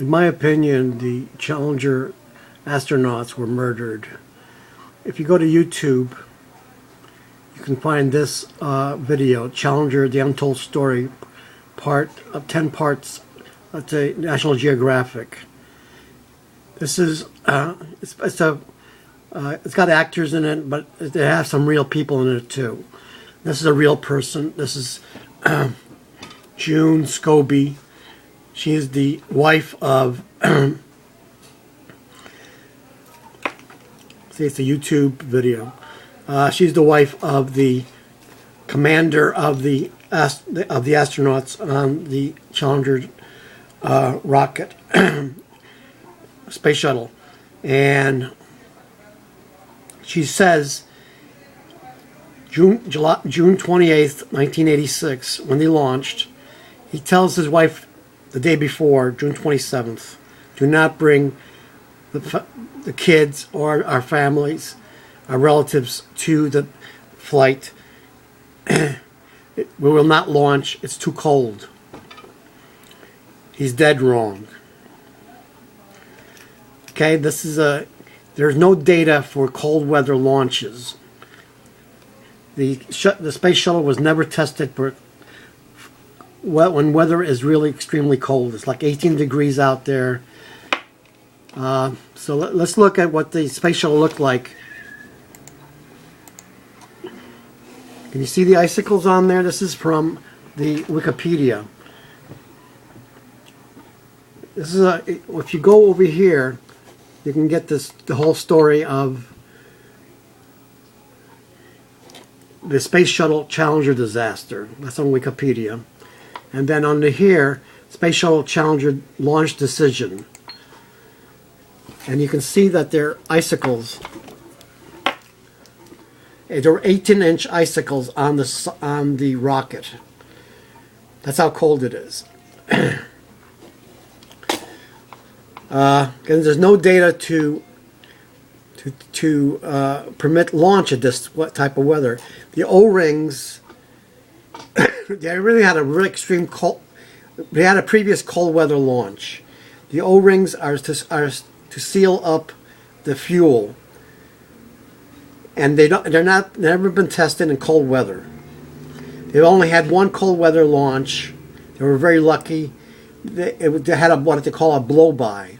In my opinion, the Challenger astronauts were murdered. If you go to YouTube, you can find this video, Challenger, The Untold Story, part of 10 parts, let's say, National Geographic. This is, it's got actors in it, but they have some real people in it too. This is a real person. This is June Scobie. She is the wife of, see, it's a YouTube video. She's the wife of the commander of the astronauts on the Challenger rocket, Space Shuttle. And she says, June 28th, 1986, when they launched, he tells his wife the day before, June 27th, do not bring the kids or our families, our relatives to the flight. We will not launch. It's too cold. He's dead wrong. Okay, this is there's no data for cold weather launches. The Space Shuttle was never tested for when weather is really extremely cold. It's like 18 degrees out there. So let's look at what the Space Shuttle looked like. Can you see the icicles on there? This is from the Wikipedia. This is if you go over here, you can get the whole story of the Space Shuttle Challenger disaster. That's on Wikipedia. And then under here, Space Shuttle Challenger launch decision. And you can see that they're icicles. There are 18-inch icicles on the rocket. That's how cold it is. There's no data to permit launch at this type of weather. The O-rings, they really had a really extreme cold. They had a previous cold weather launch. The O-rings are to seal up the fuel, and they're never been tested in cold weather. They've only had one cold weather launch. They were very lucky. They had what they call a blow-by.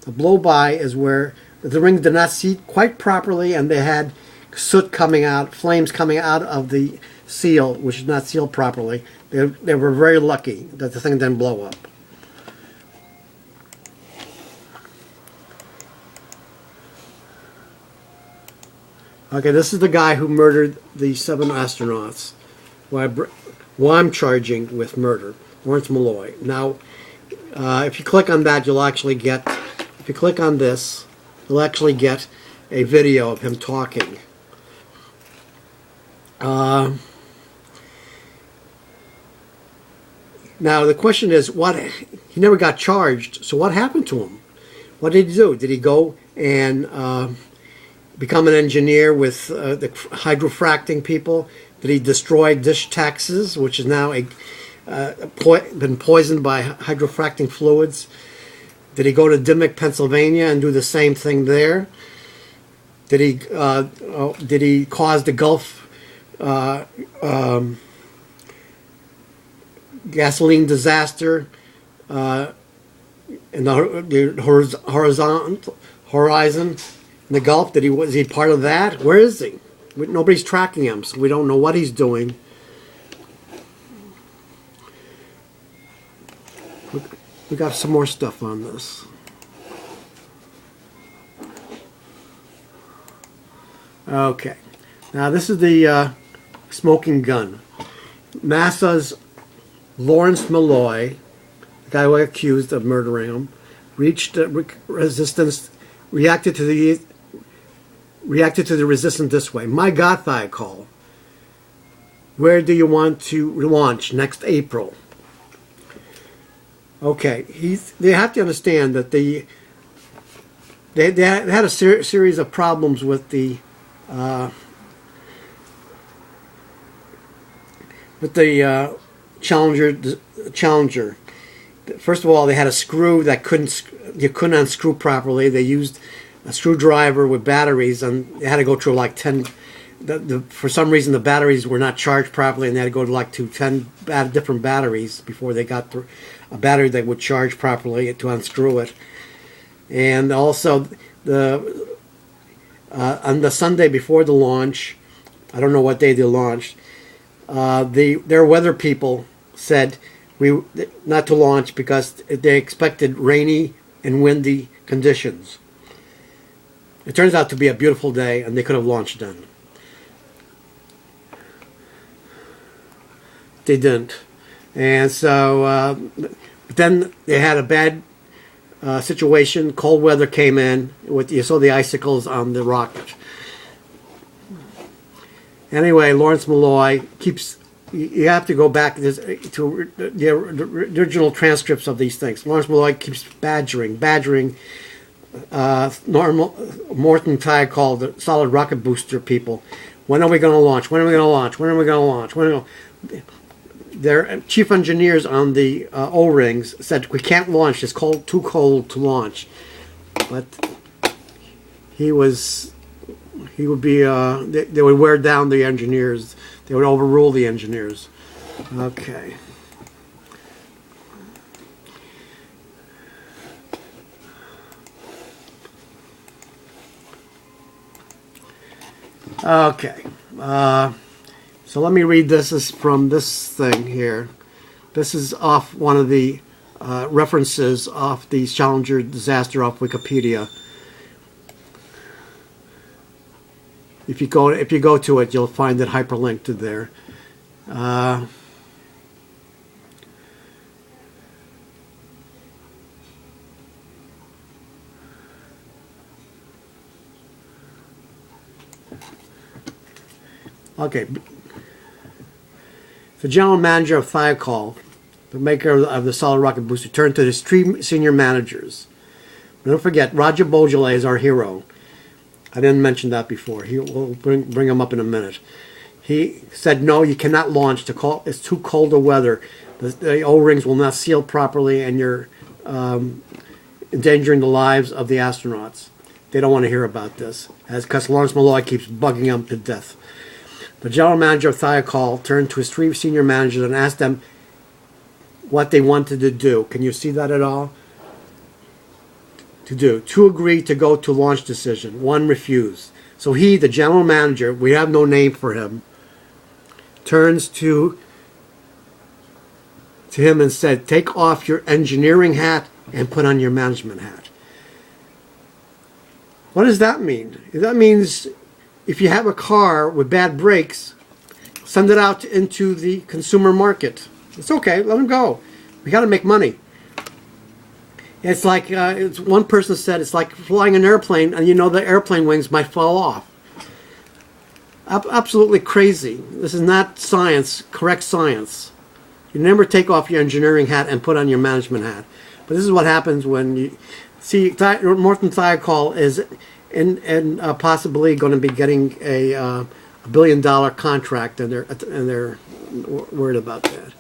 The blow-by is where the rings did not seat quite properly, and they had soot coming out, flames coming out of the seal, which is not sealed properly. They were very lucky that the thing didn't blow up. Okay, this is the guy who murdered the 7 astronauts, who I'm charging with murder, Lawrence Mulloy. Now, if you click on that, you'll actually get, if you click on this, you'll actually get a video of him talking. Now, the question is, he never got charged, so what happened to him? What did he do? Did he go and become an engineer with the hydrofracking people? Did he destroy dish taxes, which is now been poisoned by hydrofracking fluids? Did he go to Dimmock, Pennsylvania, and do the same thing there? Did he cause the Gulf gasoline disaster in the horizon? In the Gulf? Was he part of that? Where is he? Nobody's tracking him, so we don't know what he's doing. We got some more stuff on this. Okay, now this is the smoking gun. NASA's Lawrence Mulloy, the guy who accused of murdering him, reached resistance. Reacted to the resistance this way. My God, Thiokol, where do you want to launch next April? Okay, they have to understand that they had a series of problems with the Challenger. first of all, they had a screw that you couldn't unscrew properly. They used a screwdriver with batteries, and they had to go through like 10. For some reason, the batteries were not charged properly, and they had to go to like 10 different batteries before they got through a battery that would charge properly to unscrew it. And also, on the Sunday before the launch, I don't know what day they launched, their weather people said not to launch because they expected rainy and windy conditions. It turns out to be a beautiful day, and they could have launched then. They didn't. And so then they had a bad situation. Cold weather came in. You saw the icicles on the rocket. Anyway, Lawrence Mulloy keeps... You have to go back to the original transcripts of these things. Lawrence Mulloy keeps badgering Morton-Thiokol, the solid rocket booster people. When are we going to launch? When are we going to launch? When are we going to launch? When are we going to... Their chief engineers on the O-rings said, we can't launch, it's too cold to launch. But they would wear down the engineers. They would overrule the engineers. Okay. Okay. So let me read this. This is from this thing here. This is off one of the references off the Challenger disaster off Wikipedia. If you go to it, you'll find it hyperlinked to there. Okay. The General Manager of Thiokol, the maker of the solid rocket booster, turned to his three senior managers. Don't forget, Roger Boisoly is our hero. I didn't mention that before. We'll bring him up in a minute. He said, no, you cannot launch. It's too cold a weather. The O-rings will not seal properly, and you're endangering the lives of the astronauts. They don't want to hear about this, because Lawrence Mulloy keeps bugging them to death. The General Manager of Thiokol turned to his three senior managers and asked them what they wanted to do. Can you see that at all? To do. Two agreed to go to launch decision. One refused. So he, the General Manager, we have no name for him, turns to him and said, take off your engineering hat and put on your management hat. What does that mean? That means if you have a car with bad brakes, send it out into the consumer market. It's okay, let them go. We got to make money. It's like, one person said, it's like flying an airplane and you know the airplane wings might fall off. Absolutely crazy. This is not science, correct science. You never take off your engineering hat and put on your management hat. But this is what happens when you see Morton-Thiokol is possibly going to be getting a $1 billion contract, and they're worried about that.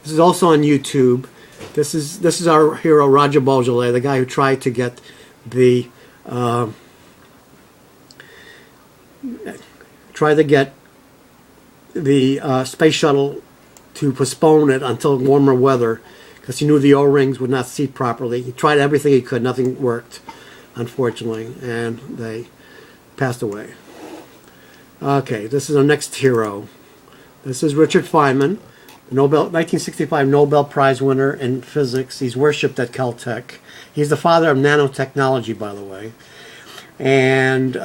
This is also on YouTube. This is our hero Roger Boisoly, the guy who tried to get the space shuttle to postpone it until warmer weather, because he knew the O-rings would not seat properly. He tried everything he could. Nothing worked, unfortunately, and they passed away. Okay, this is our next hero. This is Richard Feynman, Nobel 1965 Nobel Prize winner in physics. He's worshipped at Caltech. He's the father of nanotechnology, by the way. And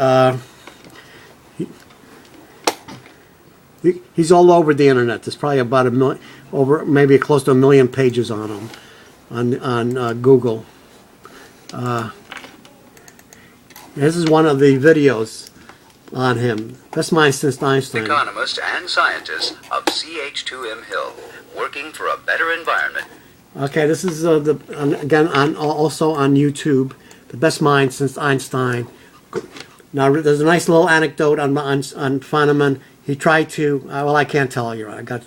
he's all over the internet. There's probably about maybe close to 1 million pages on him on Google. This is one of the videos on him. Best mind since Einstein. Economist and scientist of CH2M Hill, working for a better environment. Okay, this is again also on YouTube. The best mind since Einstein. Now, there's a nice little anecdote on Feynman. He tried to, well, I can't tell you. I got